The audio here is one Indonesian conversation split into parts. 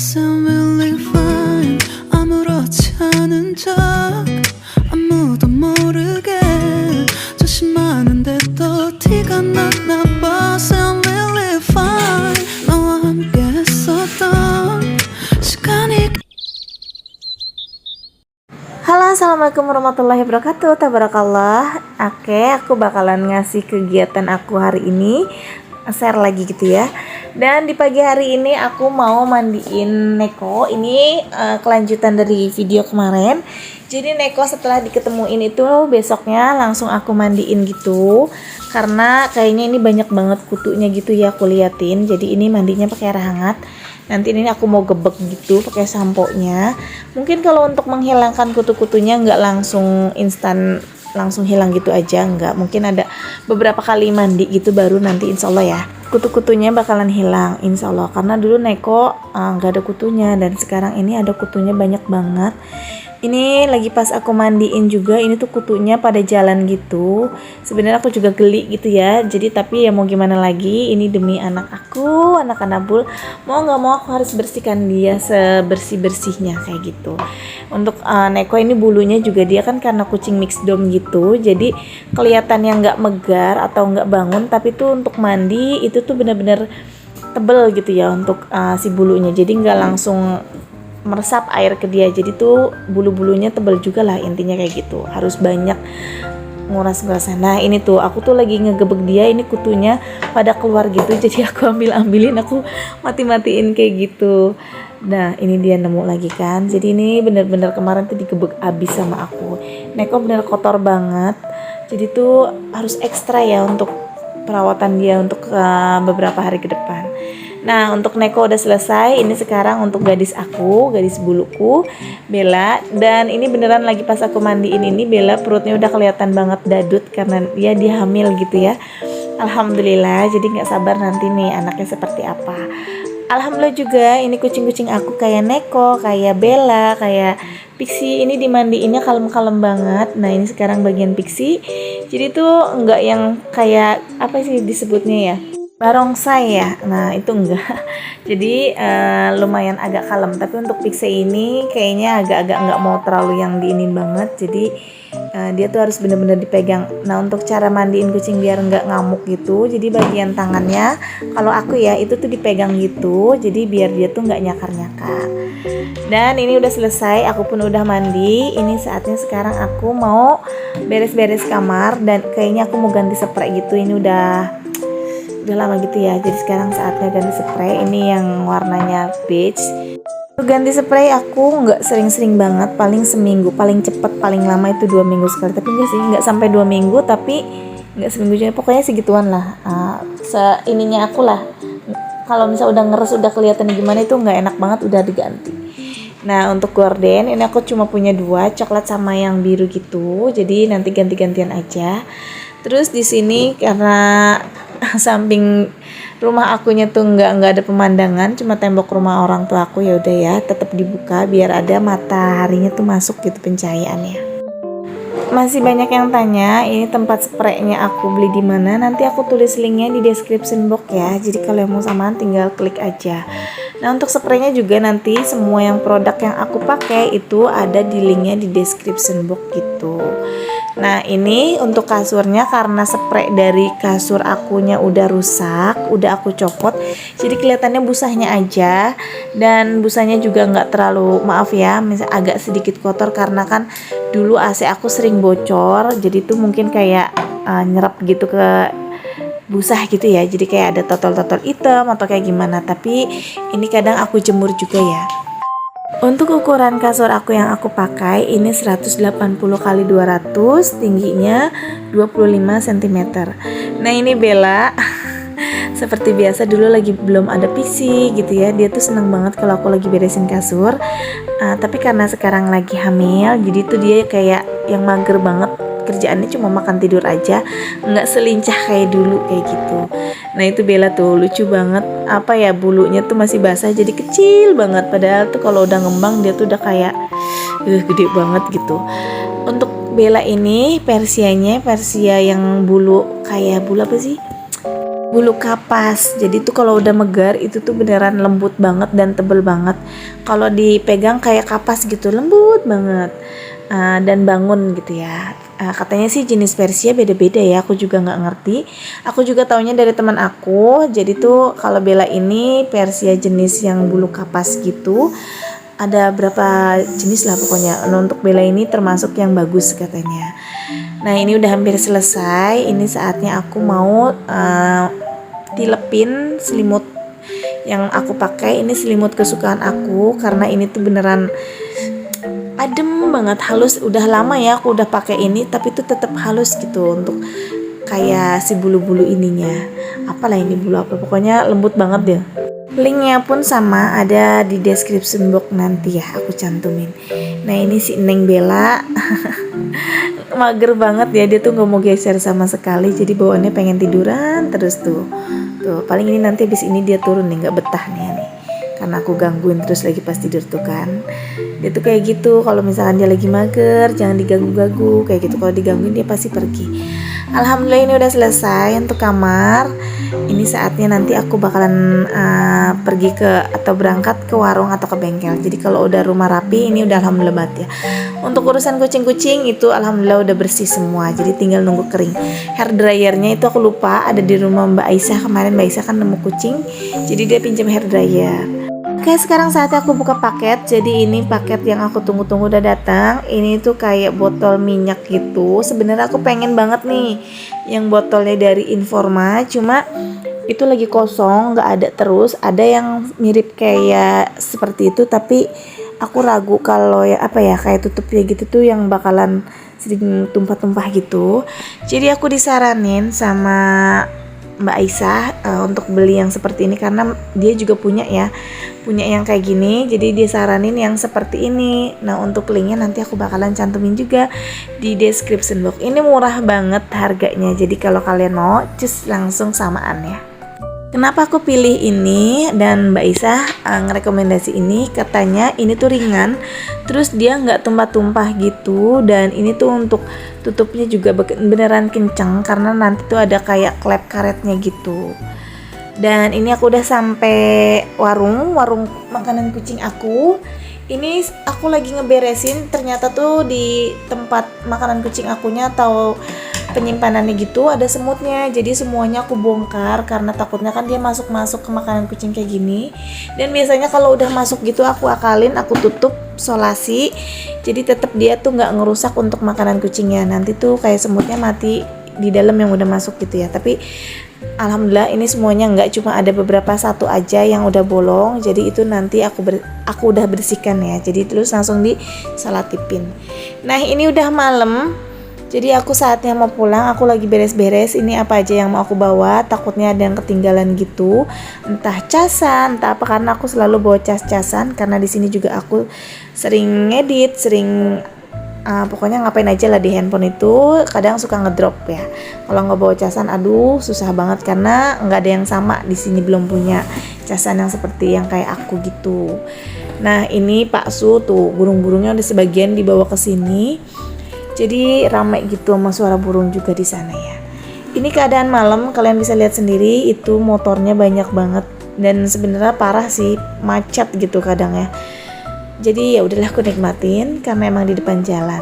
sound really fine. 아무렇지 않은 척 아무도 모르게 조심하는데 또 티가 났나 봐. Sound really fine. 너와 함께 했었던 시간이. Halo, assalamualaikum warahmatullahi wabarakatuh. Tabarakallah. Oke, aku bakalan ngasih kegiatan aku hari ini, share lagi gitu ya. Dan di pagi hari ini aku mau mandiin Neko. Ini kelanjutan dari video kemarin. Jadi Neko setelah diketemuin itu besoknya langsung aku mandiin gitu. Karena kayaknya ini banyak banget kutunya gitu ya, aku liatin. Jadi ini mandinya pakai air hangat. Nanti ini aku mau gebek gitu pakai sampo-nya. Mungkin kalau untuk menghilangkan kutu-kutunya nggak langsung instan langsung hilang gitu aja, nggak. Mungkin ada beberapa kali mandi gitu baru nanti insya Allah ya kutu-kutunya bakalan hilang insya Allah. Karena dulu Neko nggak ada kutunya dan sekarang ini ada kutunya banyak banget. Ini lagi pas aku mandiin juga, ini tuh kutunya pada jalan gitu. Sebenarnya aku juga geli gitu ya. Jadi tapi ya mau gimana lagi, ini demi anak aku, anak Anabul. Mau nggak mau aku harus bersihkan dia sebersih-bersihnya kayak gitu. Untuk Neko ini bulunya juga dia kan karena kucing mixed dom gitu. Jadi kelihatannya nggak megar atau nggak bangun, tapi tuh untuk mandi itu tuh bener-bener tebel gitu ya untuk si bulunya. Jadi nggak langsung meresap air ke dia, jadi tuh bulu-bulunya tebal juga lah, intinya kayak gitu. Harus banyak nguras-ngurasnya. Nah ini tuh aku tuh lagi ngegebek dia, ini kutunya pada keluar gitu, jadi aku ambilin, aku mati-matiin kayak gitu. Nah ini dia nemu lagi kan, jadi ini bener-bener kemarin tuh digebek abis sama aku. Neko bener kotor banget, jadi tuh harus ekstra ya untuk perawatan dia untuk beberapa hari ke depan. Nah untuk Neko udah selesai. Ini sekarang untuk gadis aku, gadis buluku, Bella. Dan ini beneran lagi pas aku mandiin ini, Bella perutnya udah kelihatan banget dadut karena dia hamil gitu ya. Alhamdulillah, jadi nggak sabar nanti nih anaknya seperti apa. Alhamdulillah juga ini kucing-kucing aku kayak Neko, kayak Bella, kayak Pixie ini dimandiinnya kalem-kalem banget. Nah ini sekarang bagian Pixie. Jadi tuh nggak yang kayak apa sih disebutnya ya, barongsai ya. Nah itu enggak. Jadi lumayan agak kalem. Tapi untuk Pixie ini kayaknya agak-agak nggak mau terlalu yang diinin banget. Jadi dia tuh harus bener-bener dipegang. Nah untuk cara mandiin kucing biar nggak ngamuk gitu, jadi bagian tangannya kalau aku ya itu tuh dipegang gitu, jadi biar dia tuh nggak nyakar-nyakar. Dan ini udah selesai, aku pun udah mandi. Ini saatnya sekarang aku mau beres-beres kamar dan kayaknya aku mau ganti spray gitu. Ini udah lama gitu ya, jadi sekarang saatnya ganti spray. Ini yang warnanya beige. Ganti spray aku nggak sering-sering banget, paling seminggu, paling cepet paling lama itu 2 minggu sekali. Tapi enggak sih, nggak sampai 2 minggu, tapi nggak seminggu juga, pokoknya segituan lah. Ininya aku lah, kalau misalnya udah ngeres, udah kelihatan gimana itu nggak enak banget, udah diganti. Nah untuk gorden ini aku cuma punya 2, coklat sama yang biru gitu, jadi nanti ganti-gantian aja. Terus di sini karena samping rumah akunya tuh nggak ada pemandangan, cuma tembok rumah orang tua aku, ya udah ya tetap dibuka biar ada mataharinya tuh masuk gitu pencahayaannya. Masih banyak yang tanya ini tempat spraynya aku beli di mana, nanti aku tulis linknya di description box ya, jadi kalau yang mau samaan tinggal klik aja. Nah untuk spraynya juga nanti semua yang produk yang aku pakai itu ada di linknya di description box gitu. Nah ini untuk kasurnya, karena spray dari kasur akunya udah rusak, udah aku copot, jadi kelihatannya busanya aja. Dan busanya juga nggak terlalu, maaf ya, misalnya agak sedikit kotor karena kan dulu AC aku sering bocor, jadi tuh mungkin kayak nyerap gitu ke busah gitu ya, jadi kayak ada totol-totol hitam atau kayak gimana. Tapi ini kadang aku jemur juga ya. Untuk ukuran kasur aku yang aku pakai ini 180 x 200, tingginya 25 cm. Nah ini Bella seperti biasa dulu lagi belum ada Pixie gitu ya, dia tuh seneng banget kalau aku lagi beresin kasur. Tapi karena sekarang lagi hamil, jadi tuh dia kayak yang mager banget, kerjaannya cuma makan tidur aja, nggak selincah kayak dulu kayak gitu. Nah itu Bella tuh lucu banget, apa ya, bulunya tuh masih basah jadi kecil banget, padahal tuh kalau udah ngembang dia tuh udah kayak gede banget gitu. Untuk Bella ini Persia yang bulu kayak bulu apa sih, bulu kapas. Jadi tuh kalau udah megar itu tuh beneran lembut banget dan tebel banget. Kalau dipegang kayak kapas gitu, lembut banget. Dan bangun gitu ya. Katanya sih jenis Persia beda-beda ya, aku juga nggak ngerti. Aku juga taunya dari teman aku. Jadi tuh kalau Bella ini Persia jenis yang bulu kapas gitu. Ada berapa jenis lah pokoknya. Nah, untuk Bella ini termasuk yang bagus katanya. Nah ini udah hampir selesai. Ini saatnya aku mau tilepin selimut yang aku pakai. Ini selimut kesukaan aku karena ini tuh beneran adem banget, halus. Udah lama ya aku udah pakai ini, tapi tuh tetap halus gitu untuk kayak si bulu-bulu ininya. Apalah ini bulu apa, pokoknya lembut banget deh. Linknya pun sama ada di description box nanti ya, aku cantumin. Nah ini si Neng Bella mager banget ya, dia tuh nggak mau geser sama sekali, jadi bawaannya pengen tiduran terus tuh paling ini nanti habis ini dia turun nih, nggak betah nih karena aku gangguin terus lagi pas tidur tuh kan. Dia tuh kayak gitu, kalau misalkan dia lagi mager jangan diganggu-ganggu kayak gitu, kalau digangguin dia pasti pergi. Alhamdulillah ini udah selesai untuk kamar. Ini saatnya nanti aku bakalan pergi ke atau berangkat ke warung atau ke bengkel. Jadi kalau udah rumah rapi ini udah alhamdulillah banget ya. Untuk urusan kucing-kucing itu alhamdulillah udah bersih semua, jadi tinggal nunggu kering. Hair dryernya itu aku lupa ada di rumah Mbak Aisyah. Kemarin Mbak Aisyah kan nemu kucing, jadi dia pinjam hair dryer. Oke, sekarang saatnya aku buka paket. Jadi ini paket yang aku tunggu-tunggu udah datang. Ini tuh kayak botol minyak gitu. Sebenarnya aku pengen banget nih yang botolnya dari Informa, cuma itu lagi kosong, nggak ada terus. Ada yang mirip kayak seperti itu, tapi aku ragu kalau ya apa ya kayak tutupnya gitu tuh yang bakalan sering tumpah-tumpah gitu. Jadi aku disaranin sama Mbak Aisyah untuk beli yang seperti ini karena dia juga punya yang kayak gini, jadi dia saranin yang seperti ini. Nah untuk linknya nanti aku bakalan cantumin juga di description box. Ini murah banget harganya, jadi kalau kalian mau cus langsung samaan ya. Kenapa aku pilih ini dan Mbak Isa ngerekomendasi ini, katanya ini tuh ringan, terus dia nggak tumpah-tumpah gitu, dan ini tuh untuk tutupnya juga beneran kenceng karena nanti tuh ada kayak klep karetnya gitu. Dan ini aku udah sampai warung makanan kucing aku. Ini aku lagi ngeberesin, ternyata tuh di tempat makanan kucing akunya atau penyimpanannya gitu ada semutnya, jadi semuanya aku bongkar karena takutnya kan dia masuk ke makanan kucing kayak gini. Dan biasanya kalau udah masuk gitu aku akalin, aku tutup solasi, jadi tetap dia tuh nggak ngerusak untuk makanan kucingnya. Nanti tuh kayak semutnya mati di dalam yang udah masuk gitu ya. Tapi alhamdulillah ini semuanya nggak, cuma ada beberapa satu aja yang udah bolong, jadi itu nanti aku udah bersihkan ya, jadi terus langsung disalatipin. Nah ini udah malam, jadi aku saatnya mau pulang. Aku lagi beres-beres ini apa aja yang mau aku bawa, takutnya ada yang ketinggalan gitu, entah casan, entah apa, karena aku selalu bawa cas-casan karena di sini juga aku sering ngedit, pokoknya ngapain aja lah di handphone itu, kadang suka ngedrop ya. Kalau nggak bawa casan, aduh susah banget karena nggak ada yang sama di sini, belum punya casan yang seperti yang kayak aku gitu. Nah ini Pak Su tuh burung-burungnya udah sebagian dibawa ke sini. Jadi ramai gitu sama suara burung juga di sana ya. Ini keadaan malam, kalian bisa lihat sendiri itu motornya banyak banget dan sebenarnya parah sih, macet gitu kadang ya. Jadi ya udahlah aku nikmatin karena emang di depan jalan.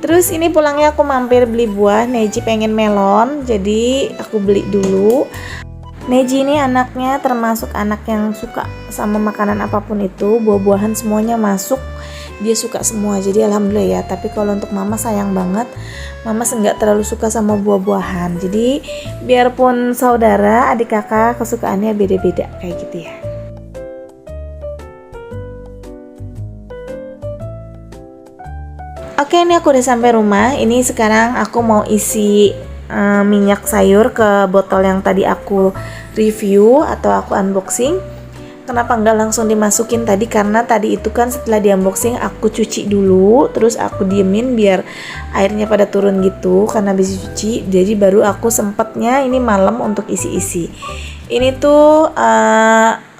Terus ini pulangnya aku mampir beli buah. Neji pengen melon, jadi aku beli dulu. Neji ini anaknya termasuk anak yang suka sama makanan apapun itu, buah-buahan semuanya masuk, dia suka semua, jadi alhamdulillah ya. Tapi kalau untuk mama sayang banget, mama nggak terlalu suka sama buah-buahan, jadi biarpun saudara adik kakak kesukaannya beda-beda kayak gitu ya. Oke, ini aku udah sampai rumah. Ini sekarang aku mau isi minyak sayur ke botol yang tadi aku review atau aku unboxing. Kenapa nggak langsung dimasukin tadi? Karena tadi itu kan setelah di unboxing aku cuci dulu, terus aku diemin biar airnya pada turun gitu karena habis cuci. Jadi baru aku sempatnya ini malam untuk isi-isi. Ini tuh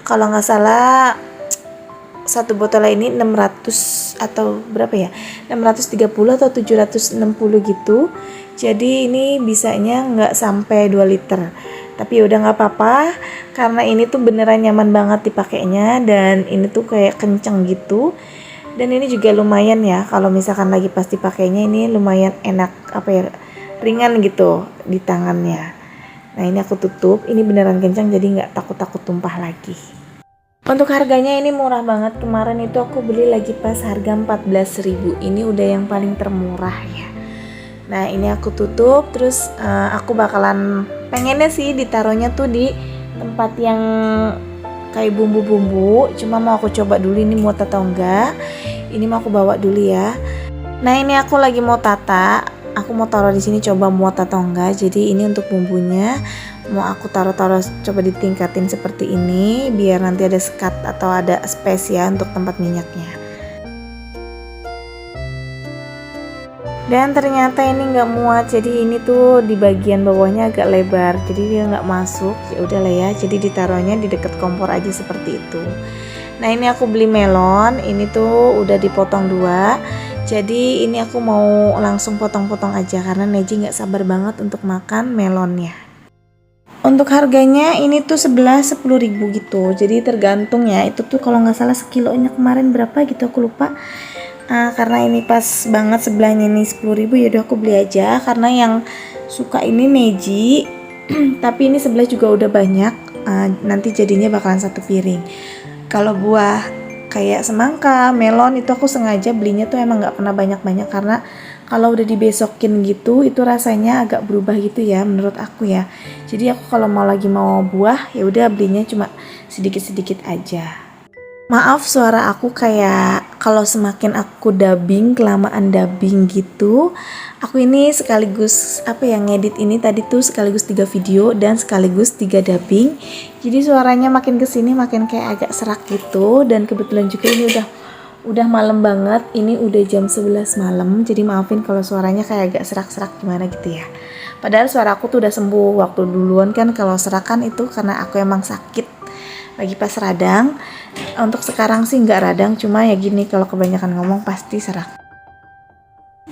kalau nggak salah satu botol ini 600 atau berapa ya, 630 atau 760 gitu. Jadi ini bisanya nggak sampai 2 liter. Tapi udah nggak apa-apa, karena ini tuh beneran nyaman banget dipakainya, dan ini tuh kayak kenceng gitu. Dan ini juga lumayan ya, kalau misalkan lagi pas dipakainya ini lumayan enak, apa ya, ringan gitu di tangannya. Nah ini aku tutup, ini beneran kencang jadi nggak takut-takut tumpah lagi. Untuk harganya ini murah banget, kemarin itu aku beli lagi pas harga 14.000, ini udah yang paling termurah ya. Nah ini aku tutup, terus aku bakalan pengennya sih ditaruhnya tuh di tempat yang kayak bumbu-bumbu, cuma mau aku coba dulu ini muat atau enggak. Ini mau aku bawa dulu ya. Nah ini aku lagi mau tata, aku mau taruh di sini coba muat atau enggak. Jadi ini untuk bumbunya mau aku taruh-taruh coba ditingkatin seperti ini biar nanti ada sekat atau ada space ya untuk tempat minyaknya. Dan ternyata ini nggak muat, jadi ini tuh di bagian bawahnya agak lebar, jadi dia nggak masuk. Ya udah lah ya, jadi ditaruhnya di dekat kompor aja seperti itu. Nah ini aku beli melon, ini tuh udah dipotong dua. Jadi ini aku mau langsung potong-potong aja karena Neji nggak sabar banget untuk makan melonnya. Untuk harganya ini tuh sebelah 10.000 gitu. Jadi tergantung ya. Itu tuh kalau nggak salah sekilonya kemarin berapa gitu aku lupa. Karena ini pas banget sebelahnya ini 10.000 ya udah aku beli aja. Karena yang suka ini Neji. Tapi ini sebelah juga udah banyak. Nanti jadinya bakalan satu piring. Kalau buah kayak semangka, melon itu aku sengaja belinya tuh emang nggak pernah banyak-banyak karena kalau udah dibesokin gitu itu rasanya agak berubah gitu ya menurut aku ya. Jadi aku kalau mau buah ya udah belinya cuma sedikit-sedikit aja. Maaf suara aku kayak kalau semakin aku dubbing, kelamaan dubbing gitu. Aku ini sekaligus ngedit ini tadi tuh sekaligus 3 video dan sekaligus 3 dubbing. Jadi suaranya makin kesini makin kayak agak serak gitu, dan kebetulan juga ini udah malam banget, ini udah jam 11 malam, jadi maafin kalau suaranya kayak agak serak-serak gimana gitu ya. Padahal suara aku tuh udah sembuh waktu duluan kan, kalau serak kan itu karena aku emang sakit lagi pas radang. Untuk sekarang sih nggak radang, cuma ya gini kalau kebanyakan ngomong pasti serak.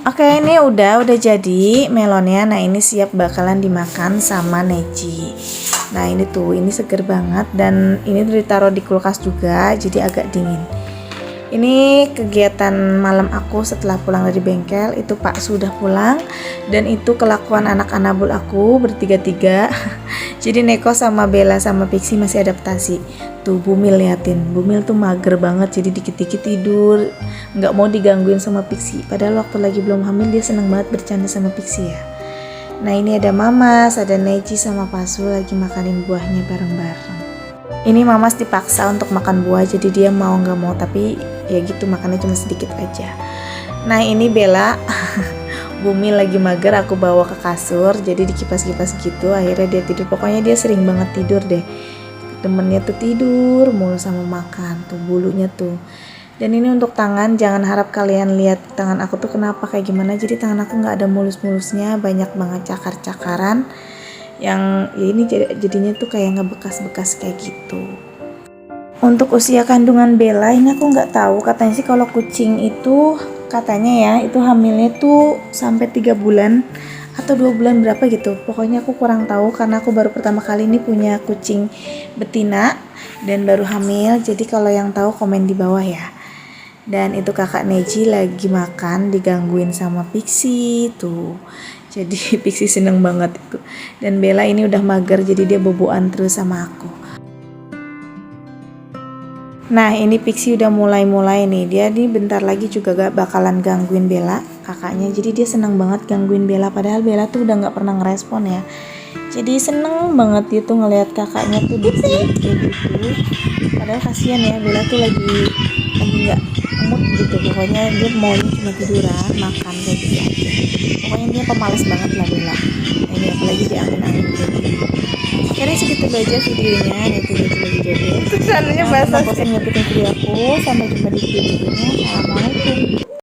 Oke, ini udah jadi melonnya. Nah ini siap bakalan dimakan sama Neji. Nah ini tuh, ini seger banget dan ini ditaruh di kulkas juga, jadi agak dingin. Ini kegiatan malam aku setelah pulang dari bengkel. Itu Pak sudah pulang dan itu kelakuan anak anabul aku bertiga-tiga. Jadi Neko sama Bella sama Pixie masih adaptasi. Tuh Bumil liatin, Bumil tuh mager banget jadi dikit-dikit tidur, nggak mau digangguin sama Pixie. Padahal waktu lagi belum hamil dia seneng banget bercanda sama Pixie ya. Nah ini ada Mamas, ada Neji sama Pasu lagi makanin buahnya bareng-bareng. Ini Mamas dipaksa untuk makan buah, jadi dia mau nggak mau, tapi ya gitu makannya cuma sedikit aja. Nah ini Bella Bumi lagi mager, aku bawa ke kasur, jadi dikipas-kipas gitu, akhirnya dia tidur. Pokoknya dia sering banget tidur deh, temennya tuh tidur mulu sama makan tuh bulunya tuh. Dan ini untuk tangan, jangan harap kalian lihat tangan aku tuh kenapa kayak gimana. Jadi tangan aku nggak ada mulus-mulusnya, banyak banget cakar-cakaran yang ya ini jadinya tuh kayak ngebekas-bekas kayak gitu. Untuk usia kandungan Bella ini aku nggak tahu, katanya sih kalau kucing itu katanya ya itu hamilnya tuh sampai 3 bulan atau 2 bulan berapa gitu. Pokoknya aku kurang tahu karena aku baru pertama kali ini punya kucing betina dan baru hamil. Jadi kalau yang tahu komen di bawah ya. Dan itu kakak Neji lagi makan digangguin sama Pixie tuh. Jadi Pixie seneng banget itu. Dan Bella ini udah mager jadi dia boboan terus sama aku. Nah ini Pixie udah mulai nih, dia nih bentar lagi juga gak bakalan gangguin Bella kakaknya. Jadi dia seneng banget gangguin Bella, padahal Bella tuh udah gak pernah ngerespon ya. Jadi seneng banget dia tuh ngelihat kakaknya tuh kayak gitu. Padahal kasihan ya, Bella tuh lagi gak mood gitu. Pokoknya dia mau cuma tiduran, makan kayak gitu aja. Pokoknya dia pemalas banget lah Bella. Nah, ini apalagi di angin-angin gitu. Akhirnya segitu aja videonya. Nanti lagi jodoh. Terus basah. Bosan ngikutin video aku. Sampai jumpa di video berikutnya. Assalamualaikum.